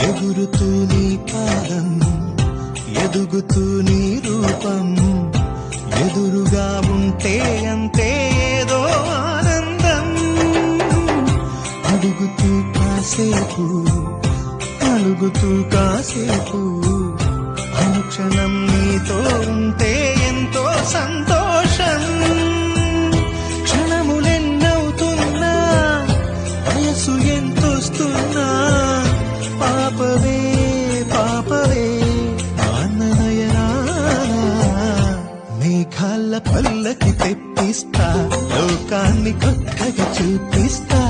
ఎగురుతూ నీ పాదం ఎదుగుతూ నీ రూపం ఎదురుగా ఉంటే అంతే ఏదో ఆనందం అడుగుతూ కాసేపు అడుగుతూ కాసేపు అనుక్షణం నీతో ఉంటే ఎంతో సంతోషం క్షణములెన్నవుతున్నా వయసు ఎంతొస్తున్నా పాపవే పాపవే మేఘాల పల్లకి తెప్పిస్తా లోకాన్ని కొత్తగా చూపిస్తా